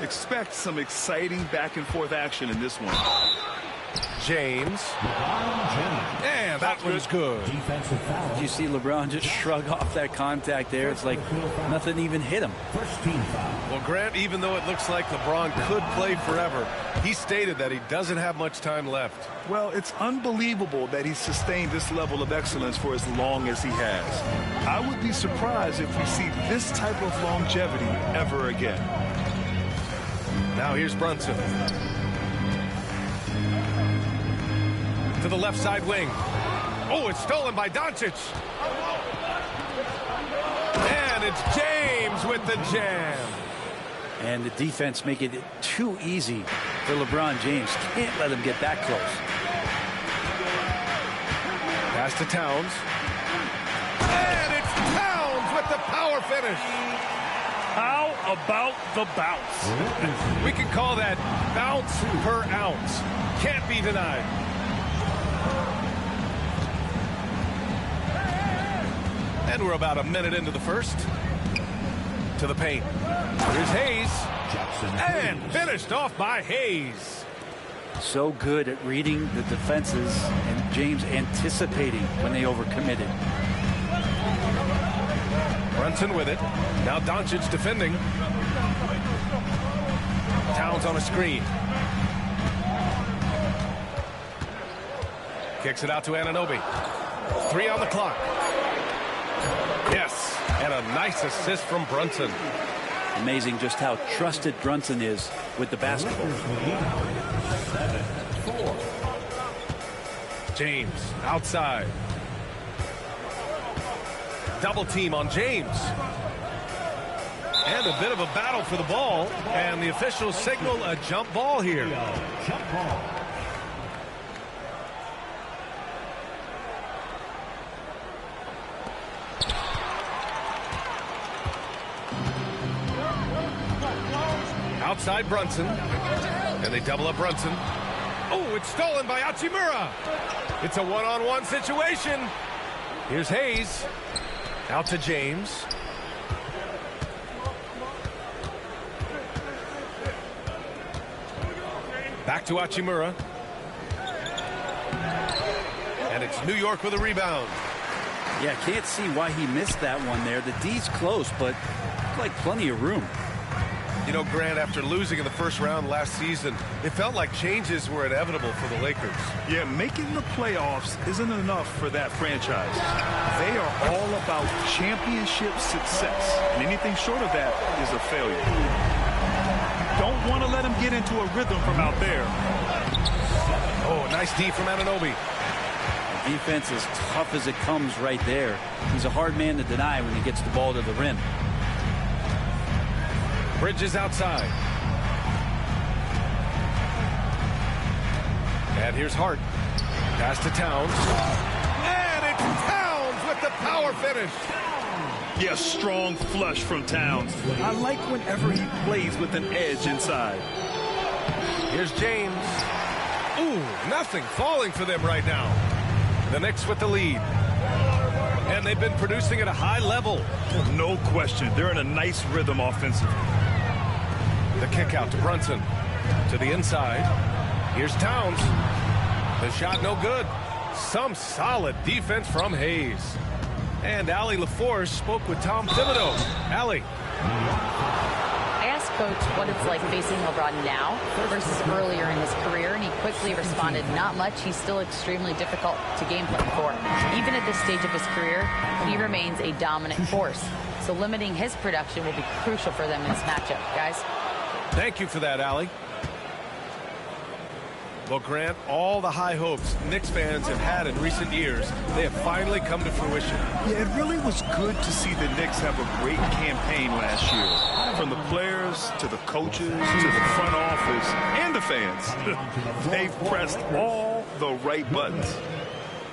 Expect some exciting back-and-forth action in this one. James. And that one's good. Did you see LeBron just shrug off that contact there? It's like nothing even hit him. Well, Grant, even though it looks like LeBron could play forever, he stated that he doesn't have much time left. Well, it's unbelievable that he's sustained this level of excellence for as long as he has. I would be surprised if we see this type of longevity ever again. Now here's Brunson. To the left side wing. Oh, it's stolen by Doncic. And it's James with the jam. And the defense making it too easy for LeBron James. Can't let him get that close. Pass to Towns. And it's Towns with the power finish. How about the bounce? We can call that bounce per ounce. Can't be denied. And we're about a minute into the first. To the paint. Here's Hayes. And finished off by Hayes. So good at reading the defenses and James anticipating when they overcommitted. Brunson with it. Now Doncic defending. Towns on a screen. Kicks it out to Anunoby. 3 on the clock. Yes, and a nice assist from Brunson. Amazing just how trusted Brunson is with the basketball. James outside. Double team on James. And a bit of a battle for the ball. And the officials signal a jump ball here. Jump ball. Outside Brunson. And they double up Brunson. Oh, it's stolen by Hachimura. It's a one-on-one situation. Here's Hayes. Out to James. Back to Hachimura. And it's New York with a rebound. Yeah, can't see why he missed that one there. The D's close, but like plenty of room. You know, Grant, after losing in the first round last season, it felt like changes were inevitable for the Lakers. Yeah, making the playoffs isn't enough for that franchise. They are all about championship success, and anything short of that is a failure. Don't want to let him get into a rhythm from out there. Oh, nice D from Anunoby. Defense as tough as it comes right there. He's a hard man to deny when he gets the ball to the rim. Bridges outside. And here's Hart. Pass to Towns. And it's Towns with the power finish. Yeah, strong flush from Towns. I like whenever he plays with an edge inside. Here's James. Ooh, nothing falling for them right now. The Knicks with the lead. And they've been producing at a high level. No question. They're in a nice rhythm offensively. The kick out to Brunson. To the inside. Here's Towns. The shot no good. Some solid defense from Hayes. And Allie LaForce spoke with Tom Thibodeau. Allie. I asked Coach what it's like facing LeBron now versus earlier in his career, and he quickly responded, not much. He's still extremely difficult to game plan for. Even at this stage of his career, he remains a dominant force. So limiting his production will be crucial for them in this matchup, guys. Thank you for that, Allie. Well, Grant, all the high hopes Knicks fans have had in recent years, they have finally come to fruition. Yeah, it really was good to see the Knicks have a great campaign last year. From the players to the coaches to the front office and the fans. They've pressed all the right buttons.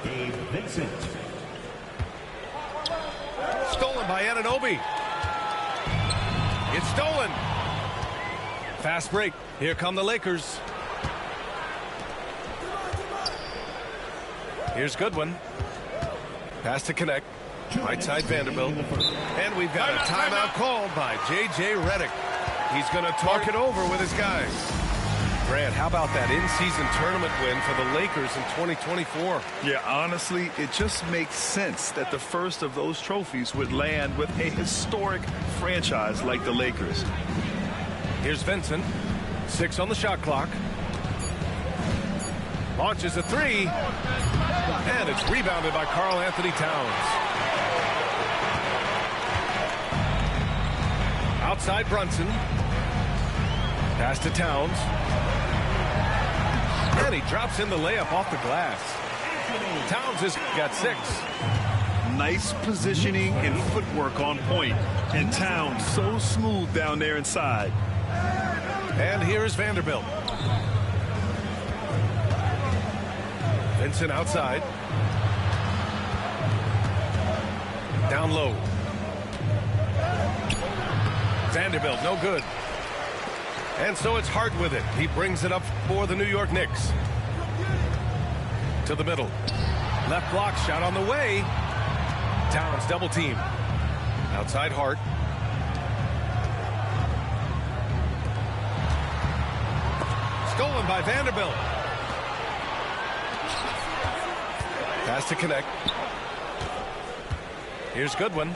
Dave Vincent. Stolen by Anunoby. It's stolen. Fast break. Here come the Lakers. Here's Goodwin. Pass to connect. Right side Vanderbilt. And we've got a timeout called by J.J. Redick. He's going to talk it over with his guys. Grant, how about that in-season tournament win for the Lakers in 2024? Yeah, honestly, it just makes sense that the first of those trophies would land with a historic franchise like the Lakers. Here's Vincent. 6 on the shot clock. Launches a 3. And it's rebounded by Karl Anthony Towns. Outside Brunson. Pass to Towns. And he drops in the layup off the glass. Towns has got 6. Nice positioning and footwork on point. And Towns so smooth down there inside. And here's Vanderbilt. Vincent outside. Down low. Vanderbilt, no good. And so it's Hart with it. He brings it up for the New York Knicks. To the middle. Left block shot on the way. Towns double team. Outside Hart. Stolen by Vanderbilt. Pass to connect. Here's Goodwin.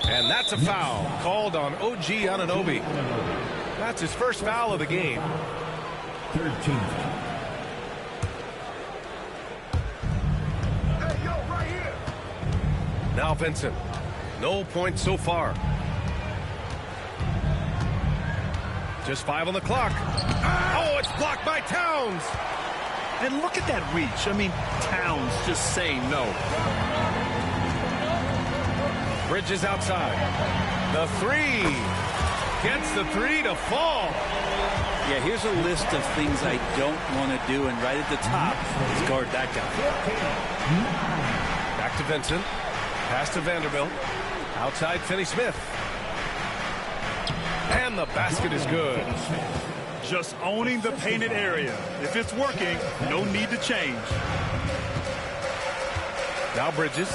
And that's a foul called on OG Anunoby. That's his first foul of the game. 13. Now Vincent. No points so far. Just 5 on the clock. Oh, it's blocked by Towns. And look at that reach. I mean, Towns just saying no. Bridges outside. The 3. Gets the 3 to fall. Yeah, here's a list of things I don't want to do, and right at the top is guard that guy. Back to Vincent. Pass to Vanderbilt. Outside Finney-Smith. And the basket is good. Just owning the painted area. If it's working, no need to change. Now Bridges.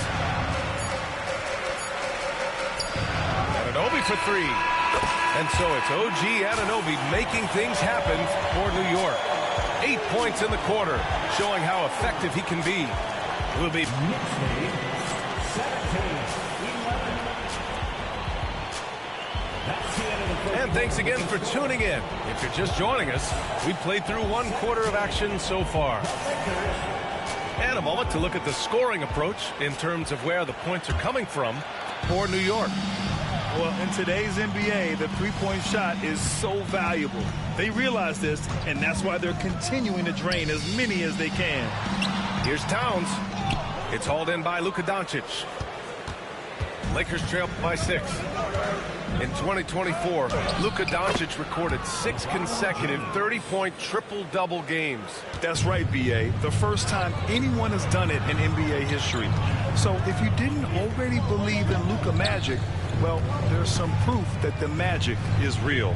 Anunoby for 3. And so it's OG Anunoby making things happen for New York. 8 points in the quarter, showing how effective he can be. Will be. And thanks again for tuning in. If you're just joining us, we played through 1 quarter of action so far. And a moment to look at the scoring approach in terms of where the points are coming from for New York. Well, in today's NBA, the three-point shot is so valuable. They realize this, and that's why they're continuing to drain as many as they can. Here's Towns. It's hauled in by Luka Doncic. Lakers trail by 6. In 2024, Luka Doncic recorded 6 consecutive 30-point triple-double games. That's right, B.A. The first time anyone has done it in NBA history. So if you didn't already believe in Luka magic, well, there's some proof that the magic is real.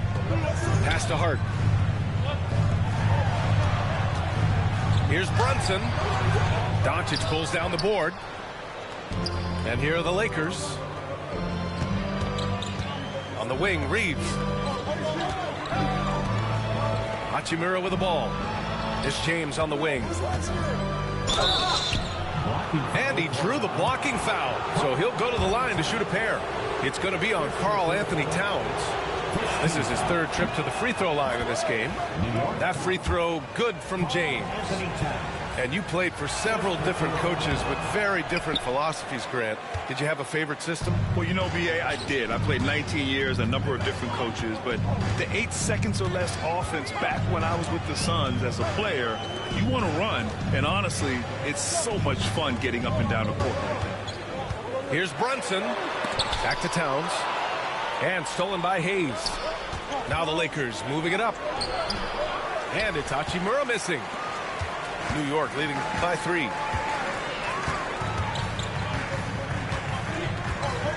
Pass to Hart. Here's Brunson. Doncic pulls down the board. And here are the Lakers. On the wing, Reeves. Hachimura with the ball. It's James on the wing. And he drew the blocking foul. So he'll go to the line to shoot a pair. It's going to be on Karl Anthony Towns. This is his 3rd trip to the free throw line in this game. That free throw good from James. And you played for several different coaches with very different philosophies, Grant. Did you have a favorite system? Well, you know, B.A., I did. I played 19 years, a number of different coaches. But the 8 seconds or less offense back when I was with the Suns as a player, you want to run. And honestly, it's so much fun getting up and down the court like that. Here's Brunson. Back to Towns. And stolen by Hayes. Now the Lakers moving it up. And it's Hachimura missing. New York leading by 3.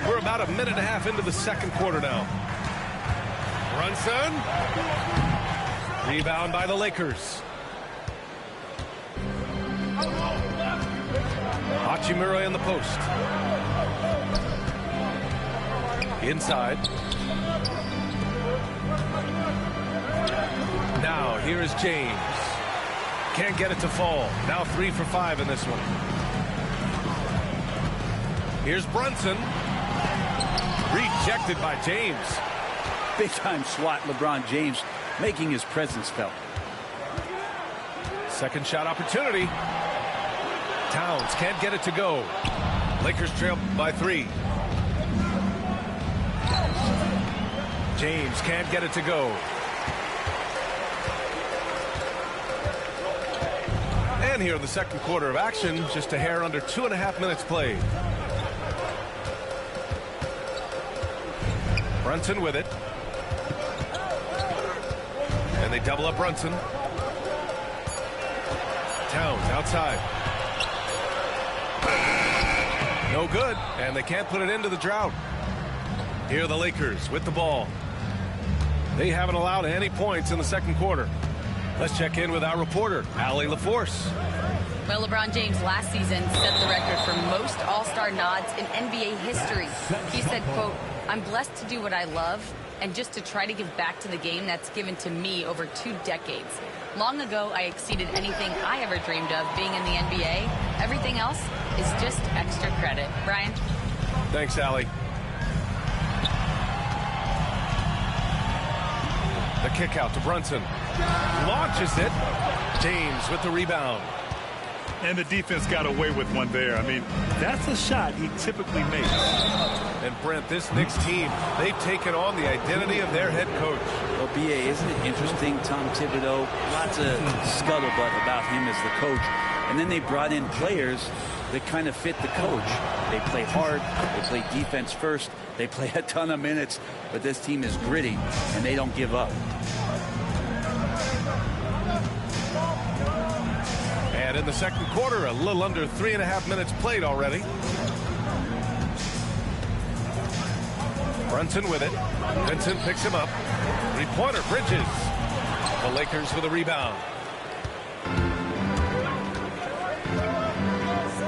We're about a minute and a half into the 2nd quarter now. Brunson. Rebound by the Lakers. Hachimura in the post. Inside. Now, here is James. Can't get it to fall. Now 3 for 5 in this one. Here's Brunson. Rejected by James. Big-time swat, LeBron James, making his presence felt. Second shot opportunity. Towns can't get it to go. Lakers trail by 3. James can't get it to go. And here in the second quarter of action, just a hair under 2.5 minutes played. Brunson with it. And they double up Brunson. Towns outside. No good, and they can't put it into the drought. Here are the Lakers with the ball. They haven't allowed any points in the second quarter. Let's check in with our reporter, Allie LaForce. Well, LeBron James last season set the record for most All-Star nods in NBA history. He said, quote, "I'm blessed to do what I love and just to try to give back to the game that's given to me over 2 decades. Long ago, I exceeded anything I ever dreamed of being in the NBA. Everything else is just extra credit." Brian? Thanks, Allie. The kick out to Brunson. Launches it. James with the rebound. And the defense got away with one there. I mean, that's a shot he typically makes. And Brent, this Knicks team, they've taken on the identity of their head coach. Well, B.A., isn't it interesting, Tom Thibodeau? Lots of scuttlebutt about him as the coach. And then they brought in players that kind of fit the coach. They play hard. They play defense first. They play a ton of minutes. But this team is gritty, and they don't give up. And in the second quarter, a little under 3.5 minutes played already. Brunson with it. Vincent picks him up. Three-pointer, Bridges. The Lakers with a rebound.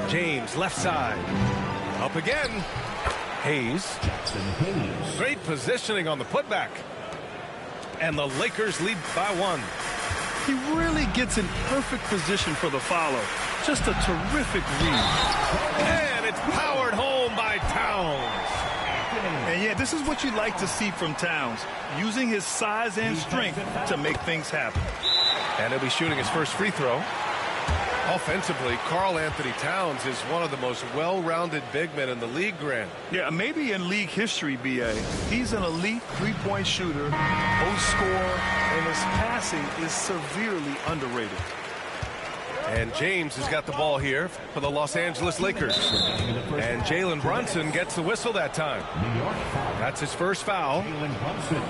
James, left side. Up again. Hayes. Great positioning on the putback. And the Lakers lead by 1. He really gets in perfect position for the follow. Just a terrific read. And it's powered home by Towns. And yeah, this is what you like to see from Towns, using his size and strength to make things happen. And he'll be shooting his first free throw. Offensively, Karl Anthony Towns is one of the most well-rounded big men in the league, Grant. Yeah, maybe in league history, B.A. He's an elite three-point shooter, post scorer, and his passing is severely underrated. And James has got the ball here for the Los Angeles Lakers. And Jalen Brunson gets the whistle that time. That's his first foul. Jalen Brunson.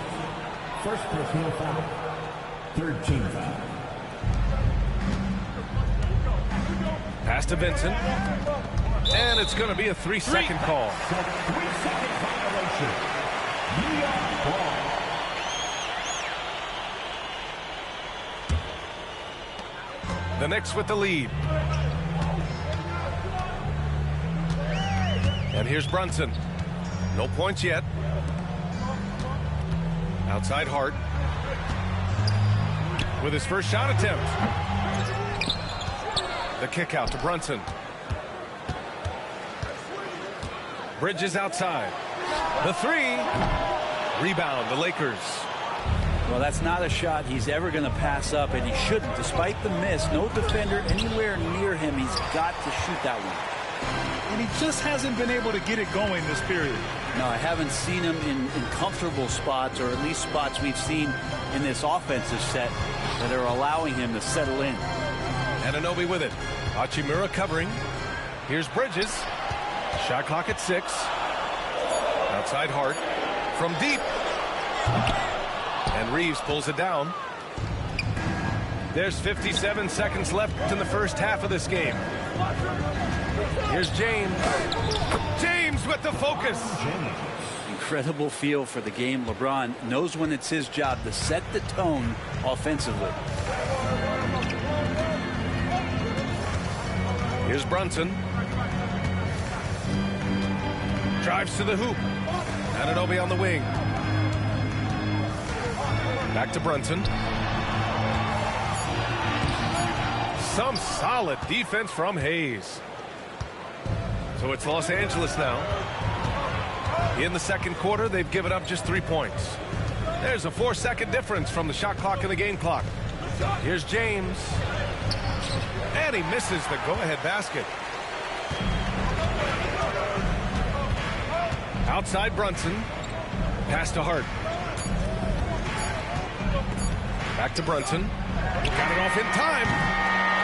First personal foul. Third team foul. Pass to Vincent. And it's going to be a 3-second call. 3-second violation. New York ball. The Knicks with the lead. And here's Brunson. No points yet. Outside Hart. With his first shot attempt. The kick out to Brunson. Bridges outside. The 3. Rebound, the Lakers. Well, that's not a shot he's ever going to pass up, and he shouldn't. Despite the miss, no defender anywhere near him. He's got to shoot that one. And he just hasn't been able to get it going this period. No, I haven't seen him in comfortable spots, or at least spots we've seen in this offensive set that are allowing him to settle in. Anunoby with it. Hachimura covering. Here's Bridges. Shot clock at 6. Outside Hart. From deep. And Reeves pulls it down. There's 57 seconds left in the first half of this game. Here's James. James with the focus. Incredible feel for the game. LeBron knows when it's his job to set the tone offensively. Here's Brunson. Drives to the hoop. Anunoby on the wing. Back to Brunson. Some solid defense from Hayes. So it's Los Angeles now. In the second quarter, they've given up just 3 points. There's a 4-second difference from the shot clock and the game clock. Here's James. And he misses the go-ahead basket. Outside Brunson. Pass to Hart. Back to Brunson. Got it off in time.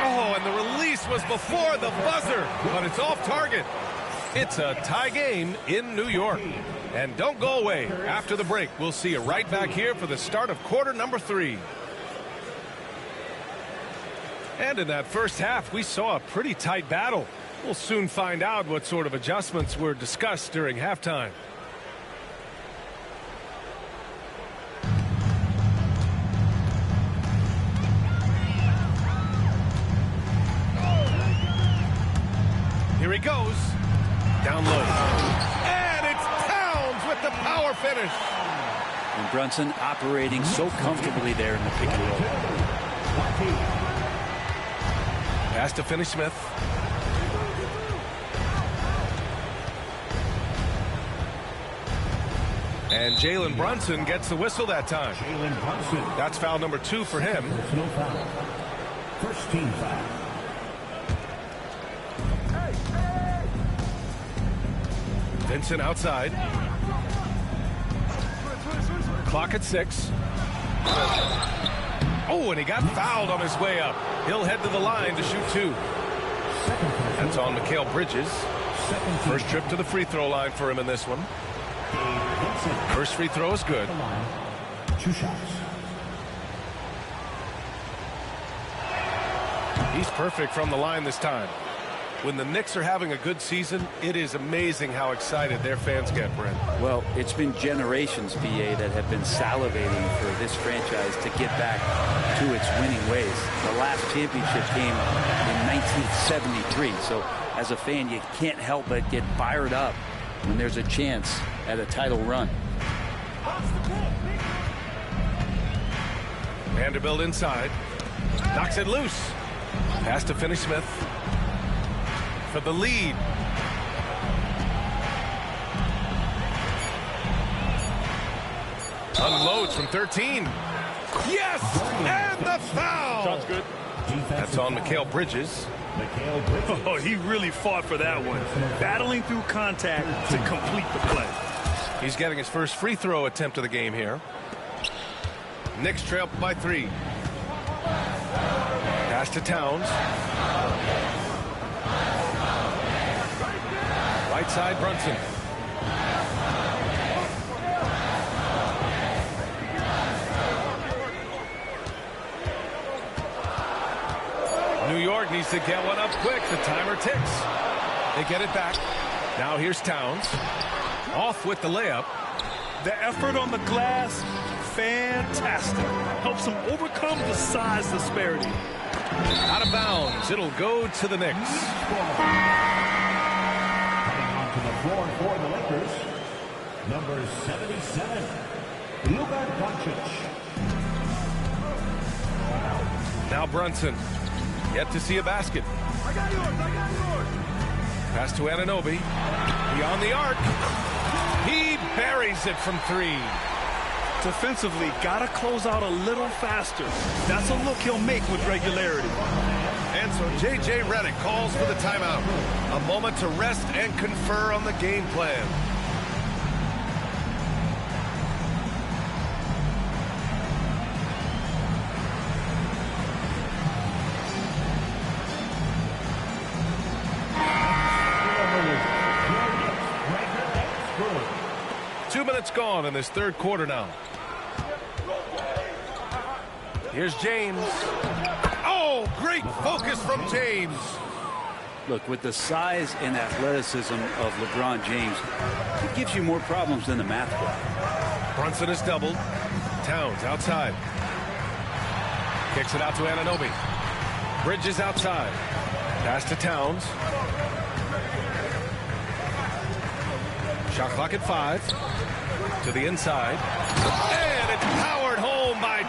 Oh, and the release was before the buzzer, but it's off target. It's a tie game in New York. And don't go away. After the break, we'll see you right back here for the start of quarter number 3. And in that first half, we saw a pretty tight battle. We'll soon find out what sort of adjustments were discussed during halftime. Here he goes. Down low. And it's Towns with the power finish. And Brunson operating so comfortably there in the pick and roll. Pass to Finney-Smith. And Jalen Brunson gets the whistle that time. Jalen Brunson. That's foul number 2 for him. Personal foul. First team foul. Vincent outside. Clock at 6. Oh, and he got fouled on his way up. He'll head to the line to shoot 2. That's on Mikal Bridges. First trip to the free throw line for him in this one. First free throw is good. 2 shots. He's perfect from the line this time. When the Knicks are having a good season, it is amazing how excited their fans get, Brent. Well, it's been generations, BA, that have been salivating for this franchise to get back to its winning ways. The last championship came in 1973, so as a fan, you can't help but get fired up when there's a chance at a title run. Vanderbilt inside. Knocks it loose. Pass to Finney-Smith. For the lead. Unloads from 13. Yes! And the foul! Sounds good. That's on Mikal Bridges. Oh, he really fought for that one. Battling through contact to complete the play. He's getting his first free throw attempt of the game here. Knicks trail by 3. Pass to Towns. Right side, Brunson. New York needs to get one up quick. The timer ticks. They get it back. Now here's Towns. Off with the layup. The effort on the glass, fantastic. Helps him overcome the size disparity. Out of bounds. It'll go to the Knicks. To the floor for the Lakers, number 77, Luka Doncic. Now Brunson. Yet to see a basket. Pass to Anunoby. Beyond the arc. He buries it from 3. Defensively, gotta close out a little faster. That's a look he'll make with regularity. And so J.J. Redick calls for the timeout. A moment to rest and confer on the game plan. Two minutes gone in this third quarter now. Here's James. Oh, great focus from James. Look, with the size and athleticism of LeBron James, it gives you more problems than the math book. Brunson is doubled. Towns outside. Kicks it out to Anunoby. Bridges outside. Pass to Towns. Shot clock at 5. To the inside. And it's powered home by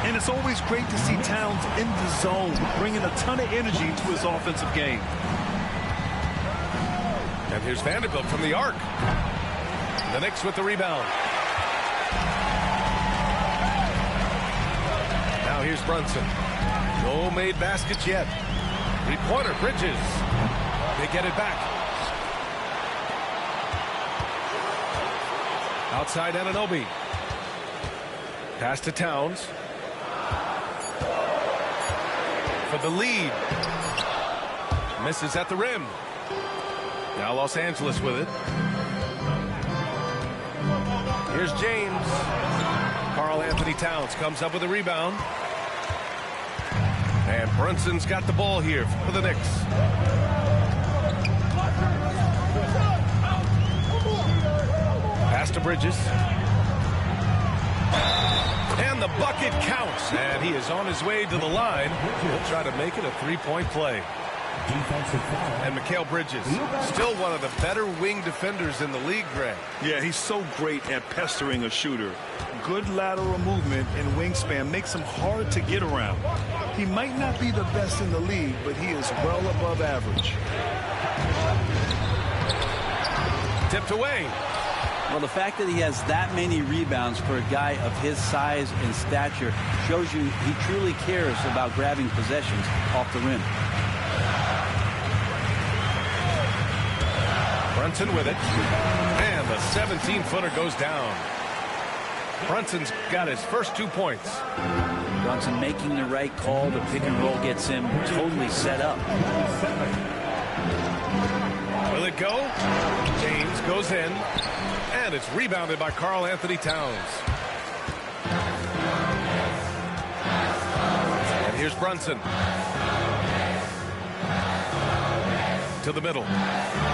And it's always great to see Towns in the zone, bringing a ton of energy to his offensive game. And here's Vanderbilt from the arc. The Knicks with the rebound. Now here's Brunson. No made baskets yet. Three-pointer, Bridges. They get it back. Outside Anunoby. Pass to Towns. For the lead. Misses at the rim. Now Los Angeles with it. Here's James. Karl Anthony Towns comes up with a rebound. And Brunson's got the ball here for the Knicks. Pass to Bridges. And the bucket counts. And he is on his way to the line. He'll try to make it a three-point play. And Mikal Bridges, still one of the better wing defenders in the league, Greg. Yeah, he's so great at pestering a shooter. Good lateral movement and wingspan makes him hard to get around. He might not be the best in the league, but he is well above average. Tipped away. Well, the fact that he has that many rebounds for a guy of his size and stature shows you he truly cares about grabbing possessions off the rim. Brunson with it. And the 17-footer goes down. Brunson's got his first 2 points. Brunson making the right call. The pick and roll gets him totally set up. Will it go? James goes in. And it's rebounded by Karl Anthony Towns. And here's Brunson. To the middle.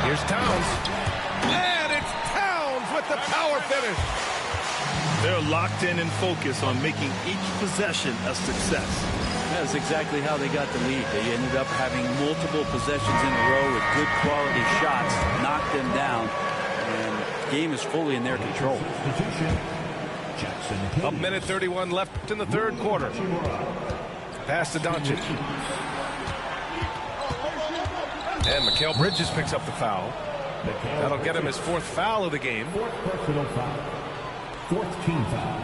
Here's Towns. And it's Towns with the power finish. They're locked in and focused on making each possession a success. That's exactly how they got the lead. They ended up having multiple possessions in a row with good quality shots, knocked them down, and the game is fully in their control. A minute 31 left in the third quarter. Pass to Doncic. And Mikal Bridges picks up the foul. That'll get him his fourth foul of the game. Fourth personal foul. Fourth team foul.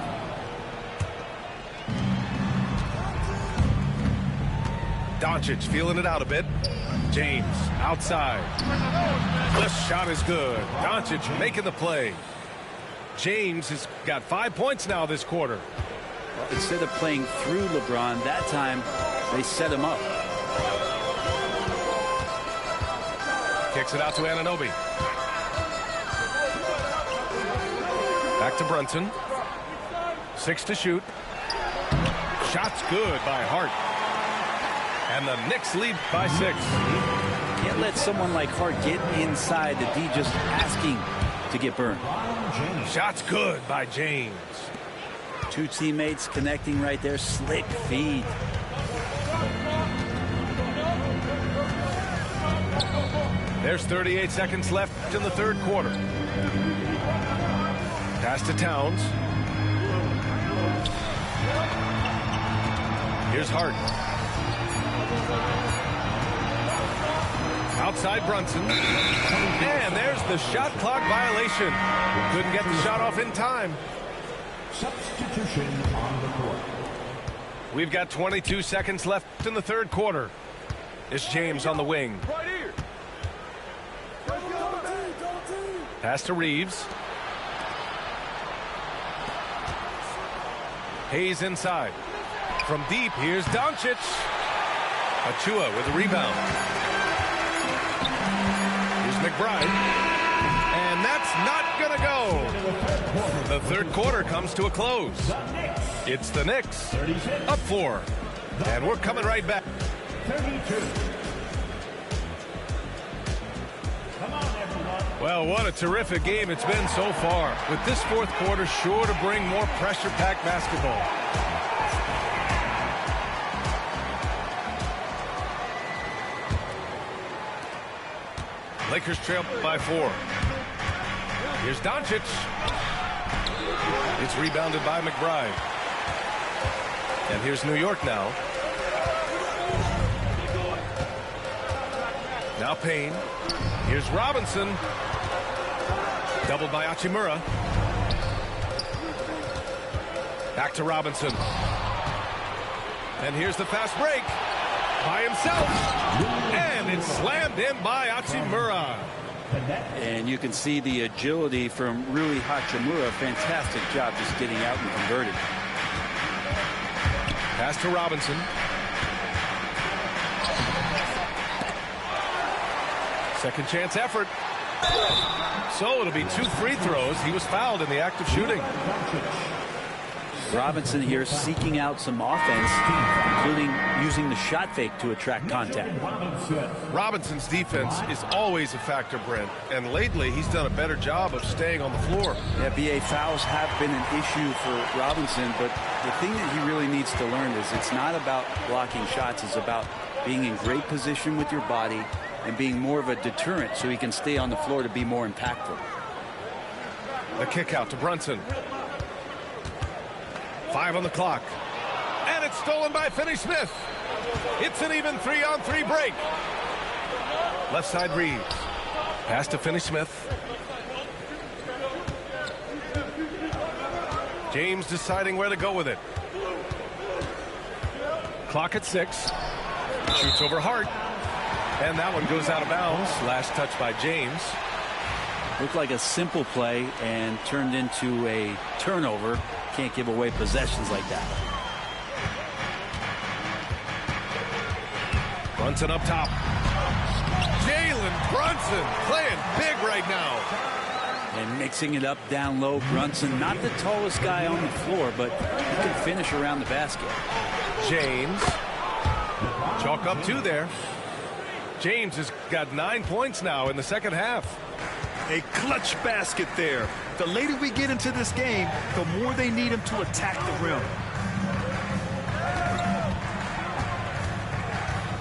Doncic feeling it out a bit. James outside. The shot is good. Doncic making the play. James has got 5 points now this quarter. Instead of playing through LeBron, that time they set him up. Kicks it out to Anunoby. Back to Brunson. 6 to shoot. Shot's good by Hart. And the Knicks lead by 6. Can't let someone like Hart get inside the D just asking to get burned. Shot's good by James. Two teammates connecting right there. Slick feed. There's 38 seconds left in the third quarter. Pass to Towns. Here's Hart. Outside Brunson. And there's the shot clock violation. Couldn't get the shot off in time. Substitution on the court. We've got 22 seconds left in the third quarter. It's James on the wing. Pass to Reeves. Hayes inside. From deep, here's Doncic. Achua with a rebound. Here's McBride. And that's not going to go. The third quarter comes to a close. It's the Knicks up 4. And we're coming right back. 32. Well, what a terrific game it's been so far. With this fourth quarter sure to bring more pressure-packed basketball. Lakers trail by 4. Here's Doncic. It's rebounded by McBride. And here's New York now. Now Payne. Here's Robinson. Doubled by Hachimura. Back to Robinson. And here's the fast break. By himself. And it's slammed in by Hachimura. And you can see the agility from Rui Hachimura. Fantastic job just getting out and converting. Pass to Robinson. Second chance effort. So it'll be 2 free throws. He was fouled in the act of shooting. Robinson here seeking out some offense, including using the shot fake to attract contact. Robinson's defense is always a factor, Brent, and lately he's done a better job of staying on the floor. Yeah, BA, fouls have been an issue for Robinson, but the thing that he really needs to learn is it's not about blocking shots, it's about being in great position with your body and being more of a deterrent so he can stay on the floor to be more impactful. The kick out to Brunson. 5 on the clock. And it's stolen by Finney-Smith. It's an even 3-on-3 break. Left side Reeves. Pass to Finney-Smith. James deciding where to go with it. Clock at 6. Shoots over Hart. And that one goes out of bounds. Last touch by James. Looked like a simple play and turned into a turnover. Can't give away possessions like that. Brunson up top. Jalen Brunson playing big right now. And mixing it up down low. Brunson, not the tallest guy on the floor, but he can finish around the basket. James. Chalk up 2 there. James has got 9 points now in the second half. A clutch basket there. The later we get into this game, the more they need him to attack the rim.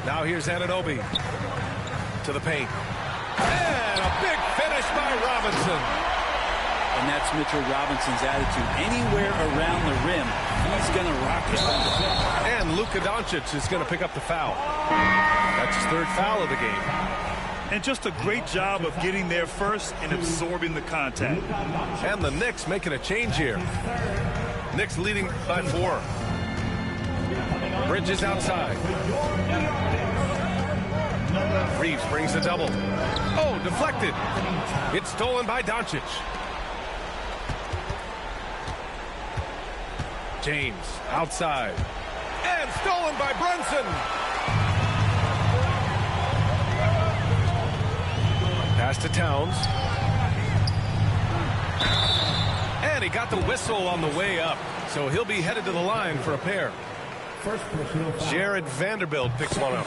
Now here's Anunoby to the paint. And a big finish by Robinson. And that's Mitchell Robinson's attitude. Anywhere around the rim, he's going to rock it. And Luka Doncic is going to pick up the foul. That's his 3rd foul of the game. And just a great job of getting there first and absorbing the contact. And the Knicks making a change here. Knicks leading by 4. Bridges outside. Reeves brings the double. Oh, deflected. It's stolen by Doncic. James outside. And stolen by Brunson. Pass to Towns. And he got the whistle on the way up. So he'll be headed to the line for a pair. Jared Vanderbilt picks one up.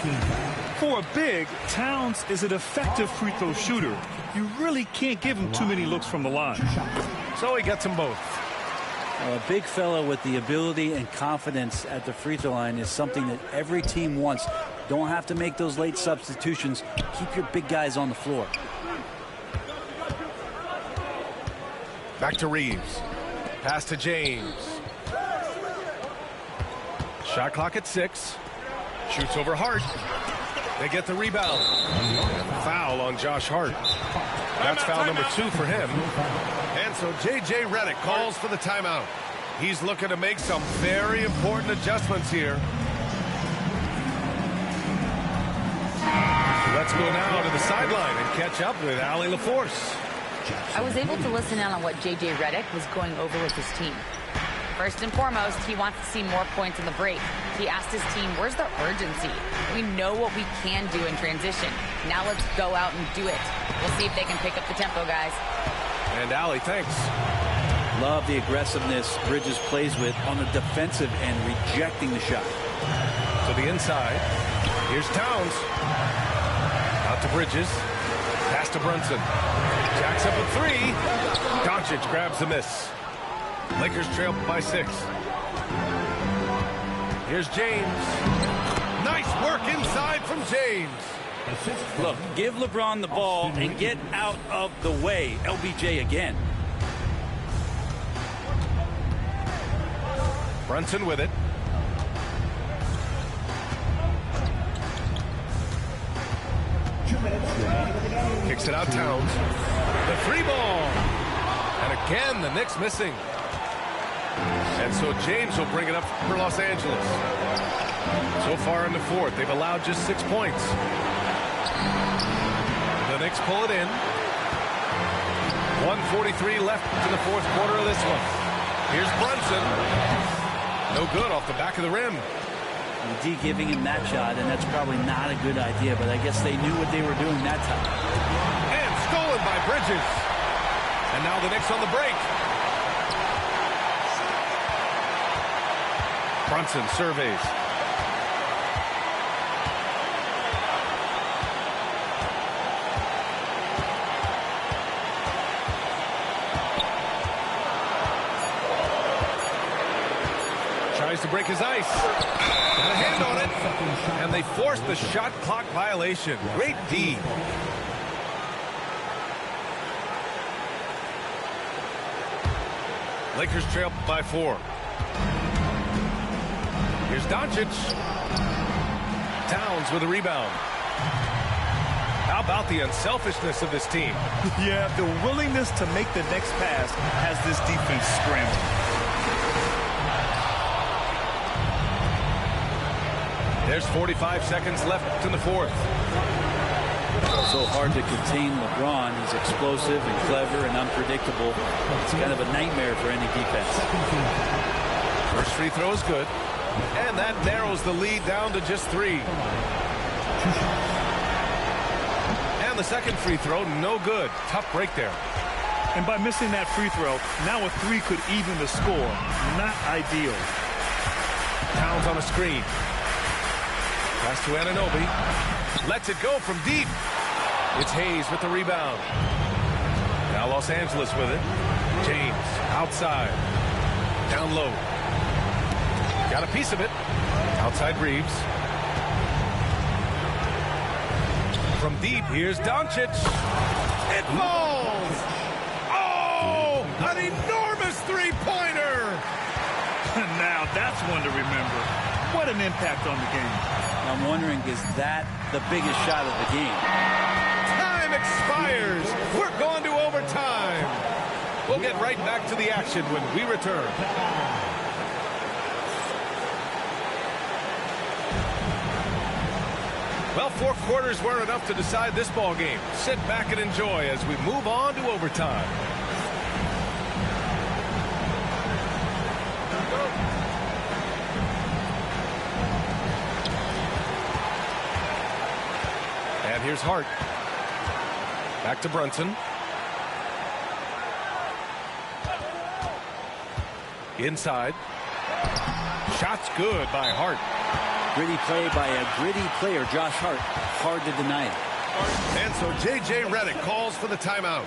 For a big, Towns is an effective free throw shooter. You really can't give him too many looks from the line. So he gets them both. A big fella with the ability and confidence at the free throw line is something that every team wants. Don't have to make those late substitutions. Keep your big guys on the floor. Back to Reeves. Pass to James. Shot clock at 6. Shoots over Hart. They get the rebound. Foul on Josh Hart. That's foul number 2 for him. And so J.J. Redick calls for the timeout. He's looking to make some very important adjustments here. Let's go now to the sideline and catch up with Allie LaForce. I was able to listen in on what J.J. Redick was going over with his team. First and foremost, he wants to see more points in the break. He asked his team, where's the urgency? We know what we can do in transition. Now let's go out and do it. We'll see if they can pick up the tempo, guys. And Allie, thanks. Love the aggressiveness Bridges plays with on the defensive end, rejecting the shot. To the inside. Here's Towns. Out to Bridges. Pass to Brunson. Jacks up a 3. Doncic grabs the miss. Lakers trail by 6. Here's James. Nice work inside from James. Look, give LeBron the ball and get out of the way. LBJ again. Brunson with it. 2 minutes remaining in the game. Kicks it out, Towns. The free ball. And again, the Knicks missing. And so James will bring it up for Los Angeles. So far in the fourth, they've allowed just 6 points. The Knicks pull it in. 1:43 left in the fourth quarter of this one. Here's Brunson. No good off the back of the rim. D giving him that shot, and that's probably not a good idea, but I guess they knew what they were doing that time. And stolen by Bridges. And now the Knicks on the break. Brunson surveys. Tries to break his ice. Got a hand on it. And they forced the shot clock violation. Great D. Lakers trail by 4. Here's Doncic. Towns with a rebound. How about the unselfishness of this team? Yeah, the willingness to make the next pass has this defense scrambling. There's 45 seconds left in the fourth. So hard to contain LeBron. He's explosive and clever and unpredictable. It's kind of a nightmare for any defense. First free throw is good. And that narrows the lead down to just 3. And the second free throw, no good. Tough break there. And by missing that free throw, now a 3 could even the score. Not ideal. Towns on a screen. Pass to Anunoby. Lets it go from deep. It's Hayes with the rebound. Now Los Angeles with it. James outside. Down low. Got a piece of it. Outside Reeves. From deep, here's Doncic. It falls! Oh! An enormous three-pointer! Now that's one to remember. What an impact on the game. I'm wondering, is that the biggest shot of the game? Time expires. We're going to overtime. We'll get right back to the action when we return. Well, 4 quarters weren't enough to decide this ball game. Sit back and enjoy as we move on to overtime. And here's Hart. Back to Brunson. Inside. Shot's good by Hart. Gritty play by a gritty player, Josh Hart. Hard to deny it. And so J.J. Redick calls for the timeout.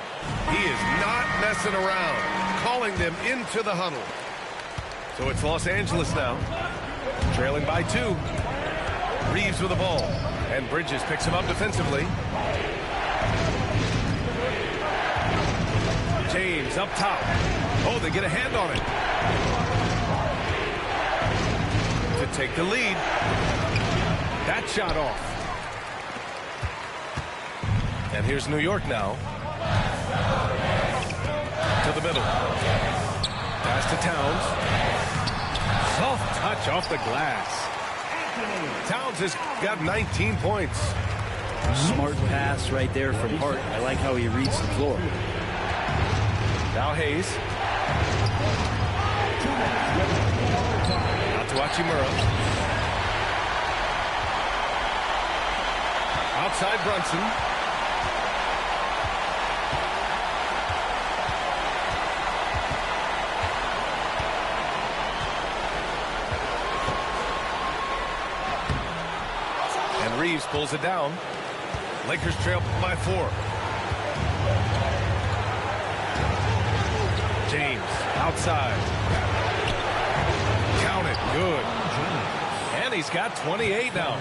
He is not messing around, calling them into the huddle. So it's Los Angeles now, trailing by 2. Reeves with the ball, and Bridges picks him up defensively. James up top. Oh, they get a hand on it. To take the lead. That shot off. And here's New York now. To the middle. Pass to Towns. Soft touch off the glass. Towns has got 19 points. Smart pass right there from Hart. I like how he reads the floor. Now Hayes. Out to Hachimura. Outside Brunson. And Reeves pulls it down. Lakers trail by 4. James outside. Count it. Good. And he's got 28 now.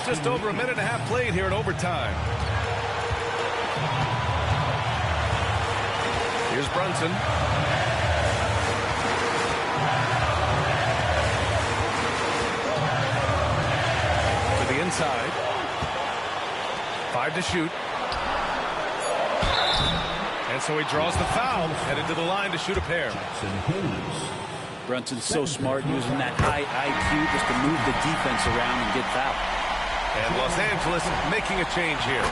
Just over a minute and a half played here in overtime. Here's Brunson. To the inside. 5 to shoot. And so he draws the foul, headed to the line to shoot a pair. Brunson's so smart, using that high IQ just to move the defense around and get fouled. And Los Angeles making a change here.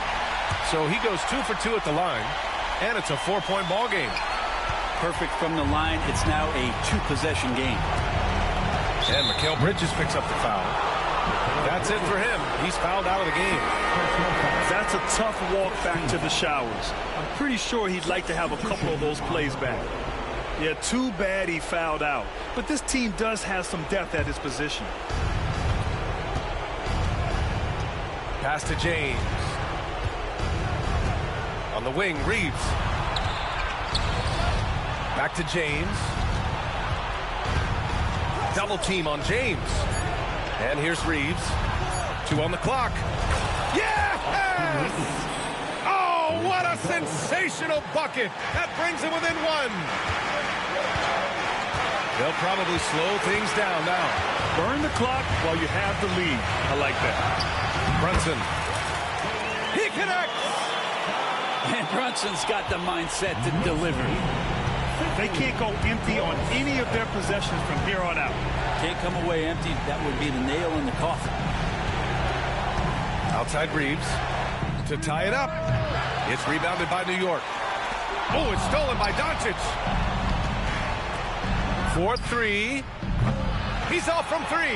So he goes 2 for 2 at the line, and it's a 4-point ball game. Perfect from the line. It's now a 2-possession game. And Mikal Bridges picks up the foul. That's it for him. He's fouled out of the game. That's a tough walk back to the showers. I'm pretty sure he'd like to have a couple of those plays back. Yeah, too bad he fouled out. But this team does have some depth at his position. Pass to James. On the wing, Reeves. Back to James. Double team on James. And here's Reeves. 2 on the clock. Yes! Oh, what a sensational bucket. That brings him within 1. They'll probably slow things down now. Burn the clock while you have the lead. I like that. Brunson. He connects. And Brunson's got the mindset to deliver. They can't go empty on any of their possessions from here on out. Can't come away empty. That would be the nail in the coffin. Outside Reeves to tie it up. It's rebounded by New York. Oh, it's stolen by Doncic. 4-3. He's off from 3.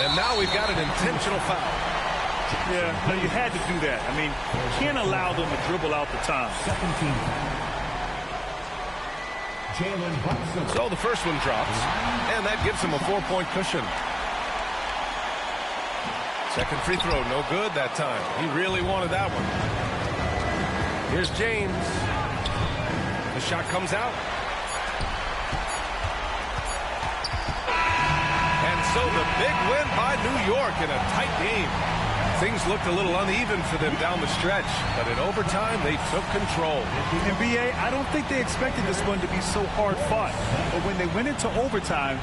And now we've got an intentional foul. Yeah, no, you had to do that. I mean, you can't allow them to dribble out the time. Second team. Jalen Brunson. So the first one drops, and that gives him a 4-point cushion. Second free throw, no good that time. He really wanted that one. Here's James. The shot comes out. And so the big win by New York in a tight game. Things looked a little uneven for them down the stretch, but in overtime, they took control. NBA, I don't think they expected this one to be so hard fought. But when they went into overtime,